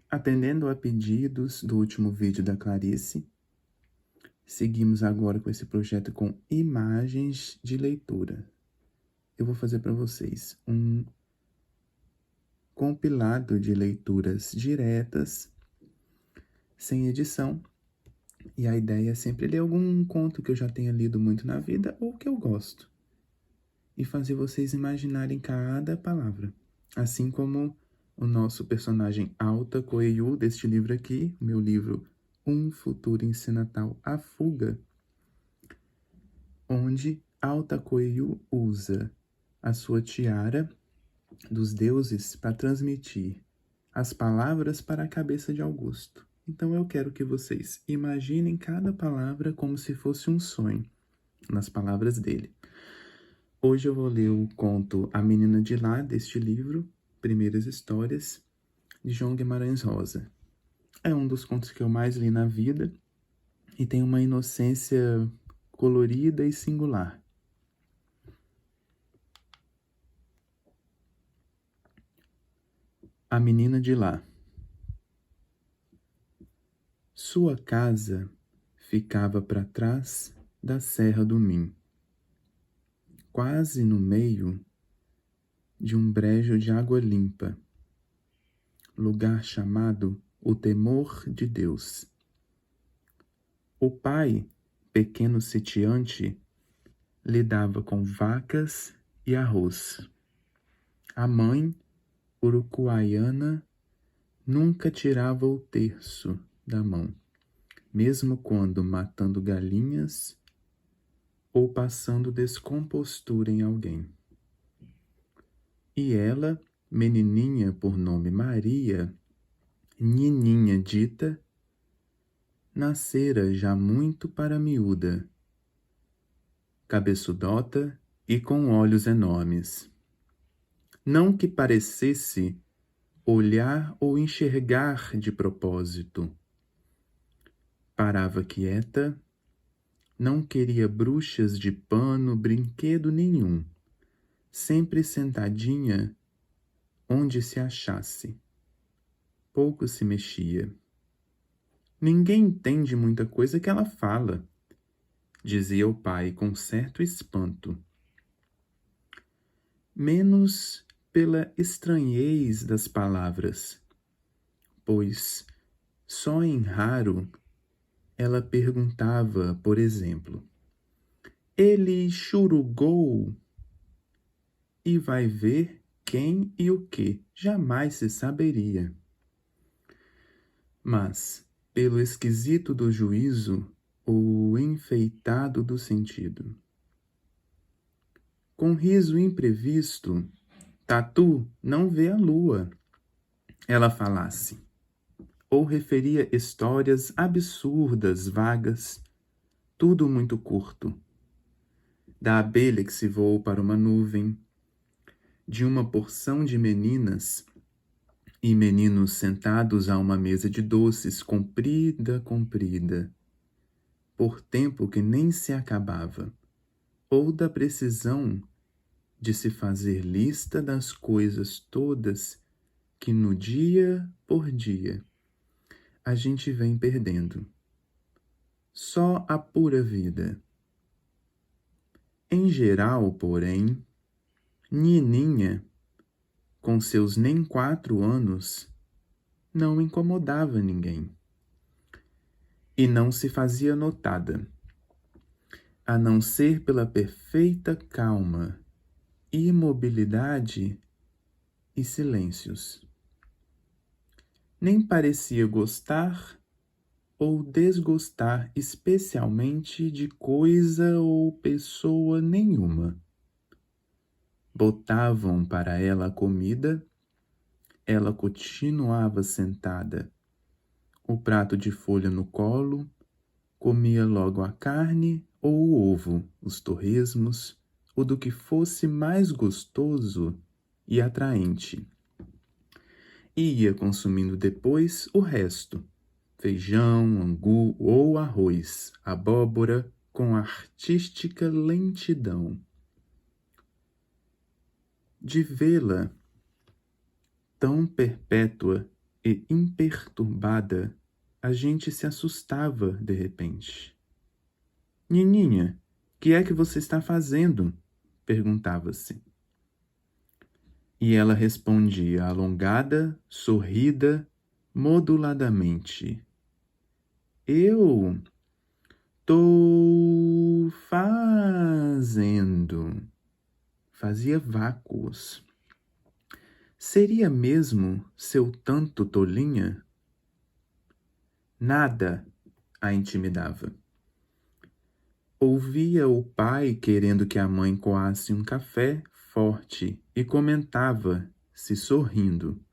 Atendendo a pedidos do último vídeo da Clarice, seguimos agora com esse projeto com imagens de leitura. Eu vou fazer para vocês um compilado de leituras diretas, sem edição, e a ideia é sempre ler algum conto que eu já tenha lido muito na vida ou que eu gosto, e fazer vocês imaginarem cada palavra, assim como o nosso personagem Alta Coelho deste livro aqui, meu livro Um Futuro Ensinatal, A Fuga, onde Alta Coelho usa a sua tiara dos deuses para transmitir as palavras para a cabeça de Augusto. Então eu quero que vocês imaginem cada palavra como se fosse um sonho, nas palavras dele. Hoje eu vou ler o conto A Menina de Lá, deste livro, Primeiras Histórias, de João Guimarães Rosa. É um dos contos que eu mais li na vida e tem uma inocência colorida e singular. A Menina de Lá. Sua casa ficava para trás da Serra do Minho, quase no meio de um brejo de água limpa, lugar chamado O Temor de Deus. O pai, pequeno sitiante, lidava com vacas e arroz. A mãe, urucuaiana, nunca tirava o terço da mão, mesmo quando matando galinhas ou passando descompostura em alguém. E ela, menininha por nome Maria, Nininha dita, nascera já muito para miúda, cabeçudota e com olhos enormes. Não que parecesse olhar ou enxergar de propósito. Parava quieta, não queria bruxas de pano, brinquedo nenhum, sempre sentadinha onde se achasse. Pouco se mexia. Ninguém entende muita coisa que ela fala, dizia o pai com certo espanto. Menos pela estranhez das palavras, pois só em raro ela perguntava, por exemplo, ele churugou? E vai ver quem e o que jamais se saberia. Mas, pelo esquisito do juízo ou enfeitado do sentido. Com riso imprevisto, Tatu não vê a lua, ela falasse, ou referia histórias absurdas, vagas, tudo muito curto. Da abelha que se voou para uma nuvem, de uma porção de meninas e meninos sentados a uma mesa de doces comprida, comprida, por tempo que nem se acabava, ou da precisão de se fazer lista das coisas todas que no dia por dia a gente vem perdendo. Só a pura vida. Em geral, porém, Nininha, com seus nem 4 anos, não incomodava ninguém. E não se fazia notada, a não ser pela perfeita calma, imobilidade e silêncios. Nem parecia gostar ou desgostar especialmente de coisa ou pessoa nenhuma. Botavam para ela a comida, ela continuava sentada, o prato de folha no colo, comia logo a carne ou o ovo, os torresmos, ou do que fosse mais gostoso e atraente. E ia consumindo depois o resto, feijão, angu ou arroz, abóbora, com artística lentidão. De vê-la tão perpétua e imperturbada, a gente se assustava de repente. Nininha, que é que você está fazendo? Perguntava-se. E ela respondia alongada, sorrida, moduladamente. Eu tô fazendo. Fazia vácuos. Seria mesmo seu tanto tolinha? Nada a intimidava. Ouvia o pai querendo que a mãe coasse um café forte e comentava, se sorrindo: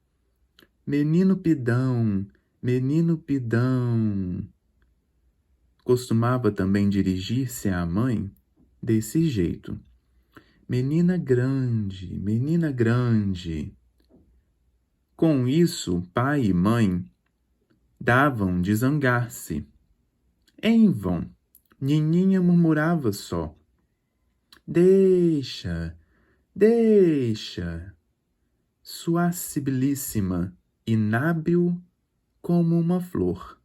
Menino pidão, menino pidão. Costumava também dirigir-se à mãe desse jeito: menina grande, menina grande. Com isso, pai e mãe davam de zangar-se. Em vão, Nininha murmurava só: Deixa, deixa. Suacibilíssima, inábil como uma flor.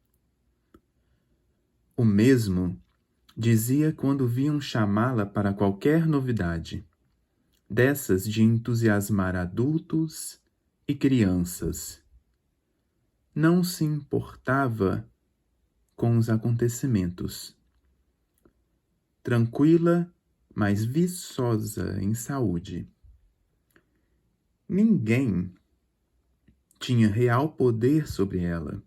O mesmo dizia quando viam chamá-la para qualquer novidade, dessas de entusiasmar adultos e crianças. Não se importava com os acontecimentos. Tranquila, mas viçosa em saúde. Ninguém tinha real poder sobre ela.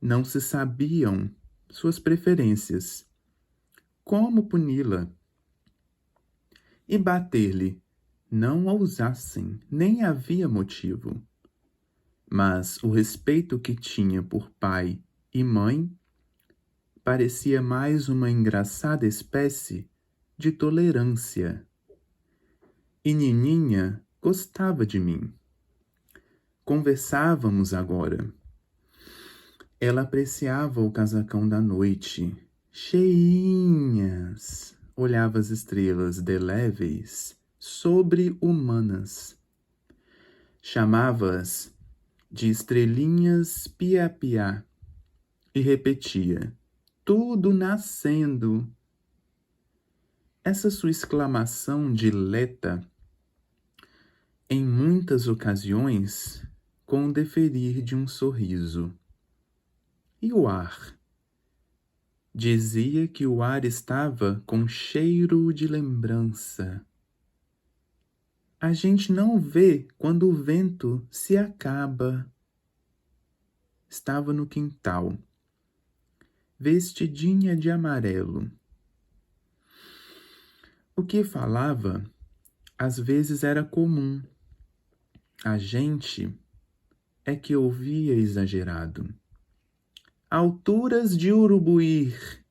Não se sabiam suas preferências. Como puni-la? E bater-lhe não ousassem, nem havia motivo. Mas o respeito que tinha por pai e mãe parecia mais uma engraçada espécie de tolerância. E Nininha gostava de mim. Conversávamos agora. Ela apreciava o casacão da noite, cheinhas. Olhava as estrelas deléveis, sobre-humanas. Chamava-as de estrelinhas piá-piá e repetia: tudo nascendo. Essa sua exclamação dileta, em muitas ocasiões, com o deferir de um sorriso. E o ar? Dizia que o ar estava com cheiro de lembrança. A gente não vê quando o vento se acaba. Estava no quintal, vestidinha de amarelo. O que falava, às vezes era comum. A gente é que ouvia exagerado. Alturas de Urubuir.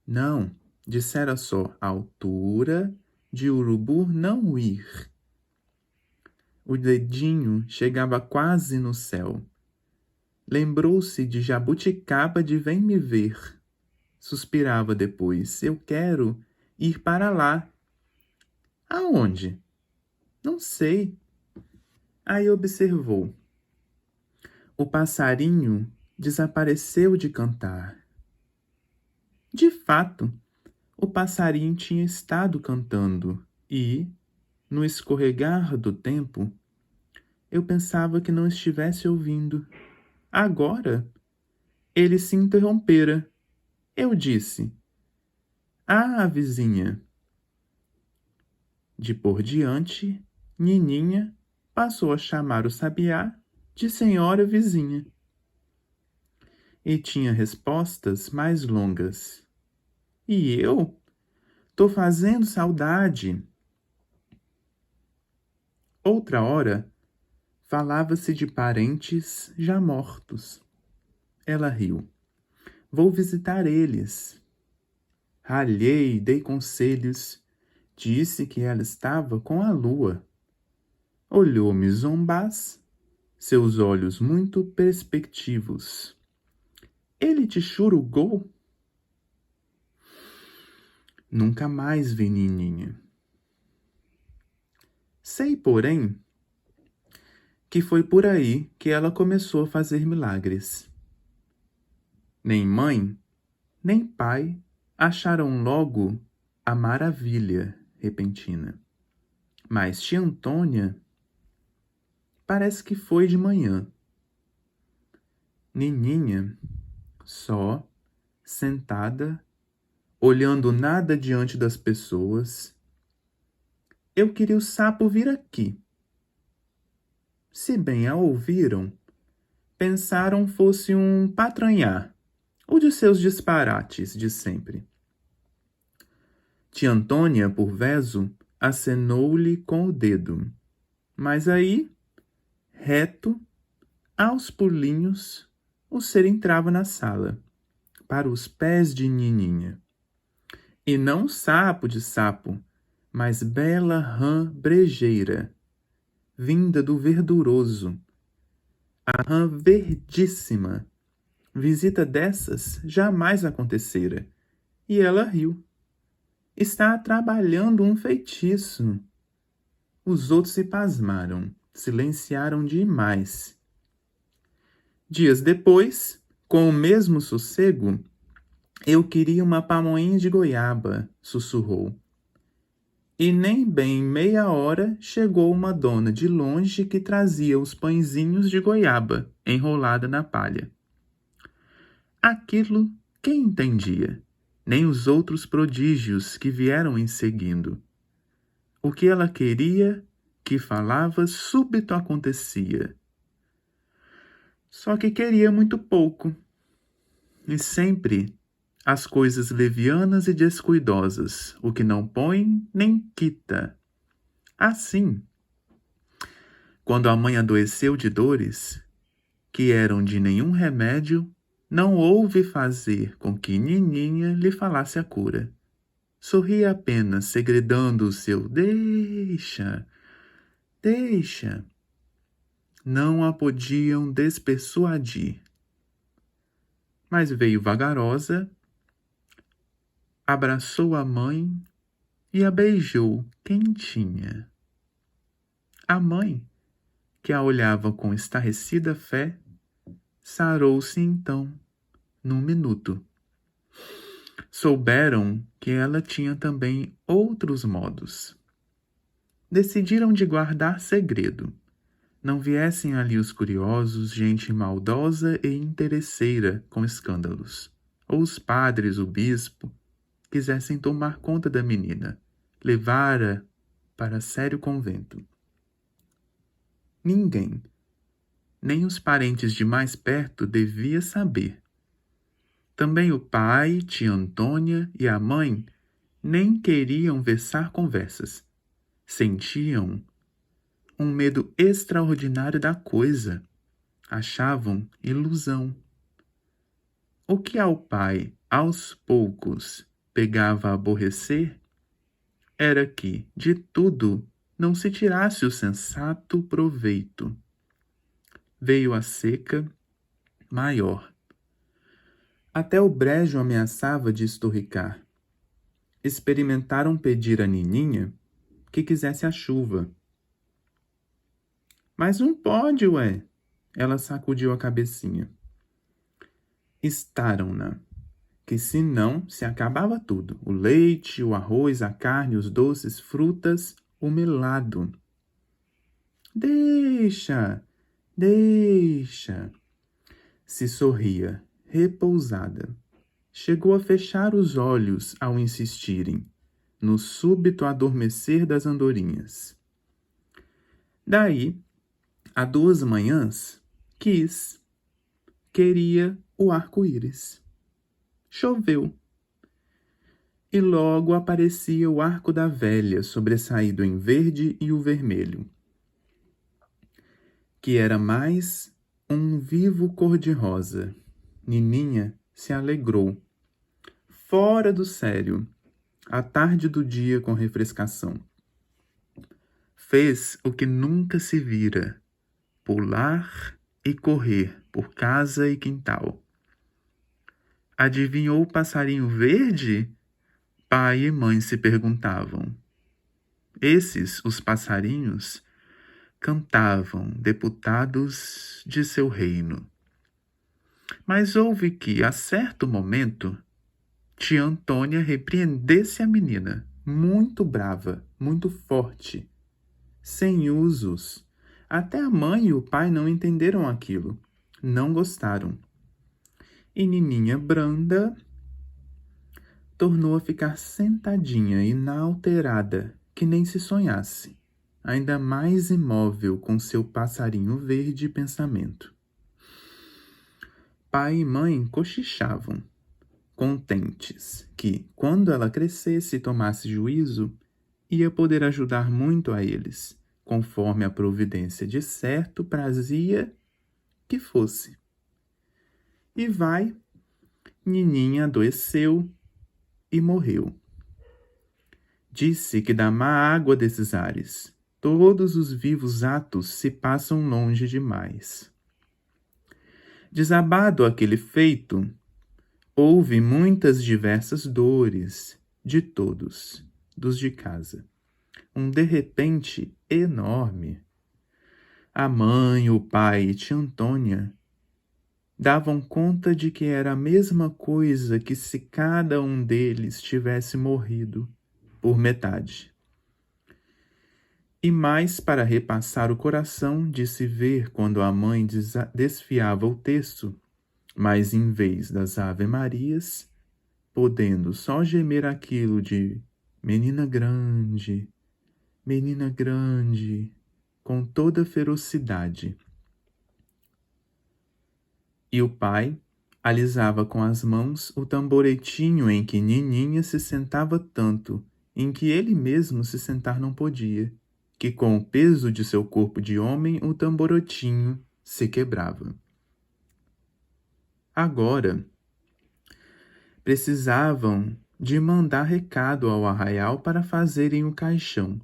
Não, dissera só, altura de urubu não ir. O dedinho chegava quase no céu. Lembrou-se de jabuticaba de vem me ver. Suspirava depois, eu quero ir para lá. Aonde? Não sei. Aí observou. O passarinho desapareceu de cantar. De fato, o passarinho tinha estado cantando e, no escorregar do tempo, eu pensava que não estivesse ouvindo. Agora, ele se interrompera. Eu disse: Ah, vizinha. De por diante, Nininha passou a chamar o sabiá de senhora vizinha. E tinha respostas mais longas. E eu? Tô fazendo saudade. Outra hora, falava-se de parentes já mortos. Ela riu. Vou visitar eles. Ralhei, dei conselhos. Disse que ela estava com a lua. Olhou-me zombás, seus olhos muito perspectivos. Ele te churugou? Nunca mais vi Nininha. Sei, porém, que foi por aí que ela começou a fazer milagres. Nem mãe, nem pai acharam logo a maravilha repentina. Mas tia Antônia parece que foi de manhã. Nininha, só, sentada, olhando nada diante das pessoas. Eu queria o sapo vir aqui. Se bem a ouviram, pensaram fosse um patranhar, ou de seus disparates de sempre. Tia Antônia, por veso, acenou-lhe com o dedo. Mas aí, reto, aos pulinhos, o ser entrava na sala, para os pés de Nininha. E não sapo de sapo, mas bela rã brejeira, vinda do verduroso, a rã verdíssima. Visita dessas jamais acontecera. E ela riu. Está trabalhando um feitiço. Os outros se pasmaram, silenciaram demais. Dias depois, com o mesmo sossego, eu queria uma pamonha de goiaba, sussurrou. E nem bem meia hora chegou uma dona de longe que trazia os pãezinhos de goiaba, enrolada na palha. Aquilo quem entendia? Nem os outros prodígios que vieram em seguindo. O que ela queria, que falava, súbito acontecia. Só que queria muito pouco. E sempre as coisas levianas e descuidosas, o que não põe nem quita. Assim, quando a mãe adoeceu de dores, que eram de nenhum remédio, não houve fazer com que Nininha lhe falasse a cura. Sorria apenas, segredando o seu deixa, deixa. Não a podiam despersuadir. Mas veio vagarosa, abraçou a mãe e a beijou quentinha. A mãe, que a olhava com estarrecida fé, sarou-se então, num minuto. Souberam que ela tinha também outros modos. Decidiram de guardar segredo. Não viessem ali os curiosos, gente maldosa e interesseira com escândalos. Ou os padres, o bispo, quisessem tomar conta da menina, levara para sério convento. Ninguém, nem os parentes de mais perto, devia saber. Também o pai, tia Antônia e a mãe nem queriam versar conversas. Sentiam um medo extraordinário da coisa. Achavam ilusão. O que ao pai, aos poucos, pegava a aborrecer, era que, de tudo, não se tirasse o sensato proveito. Veio a seca maior. Até o brejo ameaçava de estorricar. Experimentaram pedir a Nininha que quisesse a chuva. Mas não pode, ué. Ela sacudiu a cabecinha. Estaram-na, que senão se acabava tudo. O leite, o arroz, a carne, os doces, frutas, o melado. Deixa, deixa. Se sorria, repousada. Chegou a fechar os olhos ao insistirem, no súbito adormecer das andorinhas. Daí, há 2 manhãs, queria o arco-íris. Choveu. E logo aparecia o arco da velha, sobressaído em verde e o vermelho, que era mais um vivo cor-de-rosa. Nininha se alegrou. Fora do sério, à tarde do dia com refrescação. Fez o que nunca se vira, pular e correr por casa e quintal. Adivinhou o passarinho verde? Pai e mãe se perguntavam. Esses, os passarinhos, cantavam deputados de seu reino. Mas houve que, a certo momento, tia Antônia repreendesse a menina, muito brava, muito forte, sem usos. Até a mãe e o pai não entenderam aquilo, não gostaram. E Nininha Branda tornou a ficar sentadinha, inalterada, que nem se sonhasse, ainda mais imóvel com seu passarinho verde pensamento. Pai e mãe cochichavam, contentes que, quando ela crescesse e tomasse juízo, ia poder ajudar muito a eles, conforme a providência de certo prazia que fosse. E vai, Nininha adoeceu e morreu. Disse que da má água desses ares, todos os vivos atos se passam longe demais. Desabado aquele feito, houve muitas diversas dores de todos, dos de casa. De repente enorme. A mãe, o pai e tia Antônia davam conta de que era a mesma coisa que se cada um deles tivesse morrido por metade. E mais para repassar o coração de se ver quando a mãe desfiava o texto, mas em vez das Ave-Marias, podendo só gemer aquilo de menina grande, com toda ferocidade. E o pai alisava com as mãos o tamboretinho em que Nininha se sentava tanto, em que ele mesmo se sentar não podia, que com o peso de seu corpo de homem o tamboretinho se quebrava. Agora, precisavam de mandar recado ao arraial para fazerem o caixão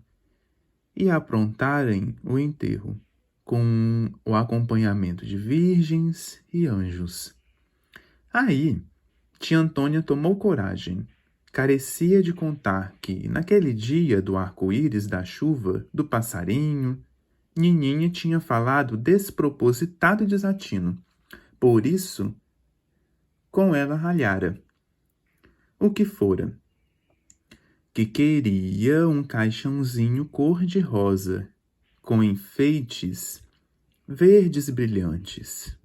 e aprontarem o enterro, com o acompanhamento de virgens e anjos. Aí, tia Antônia tomou coragem. Carecia de contar que, naquele dia do arco-íris, da chuva, do passarinho, Nininha tinha falado despropositado e desatino. Por isso, com ela ralhara. O que fora? Que queria um caixãozinho cor-de-rosa, com enfeites verdes brilhantes.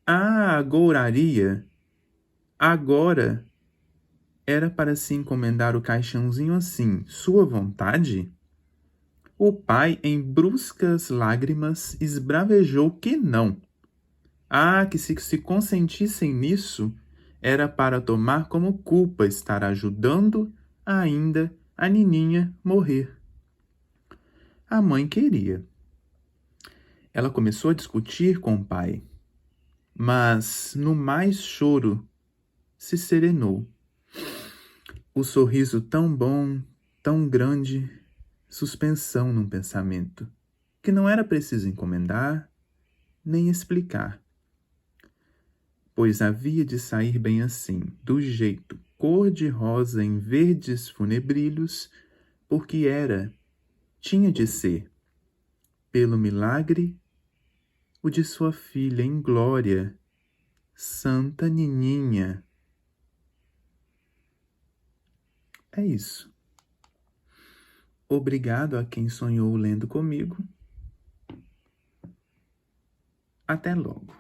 A agouraria agora era para se encomendar o caixãozinho assim, sua vontade? O pai, em bruscas lágrimas, esbravejou que não. Que se consentissem nisso, era para tomar como culpa estar ajudando ainda a Nininha morrer. A mãe queria. Ela começou a discutir com o pai, mas no mais choro se serenou. O sorriso tão bom, tão grande, suspensão num pensamento, que não era preciso encomendar, nem explicar, pois havia de sair bem assim, do jeito cor-de-rosa em verdes funebrilhos, porque tinha de ser, pelo milagre, o de sua filha em glória, Santa Nininha. É isso. Obrigado a quem sonhou lendo comigo. Até logo.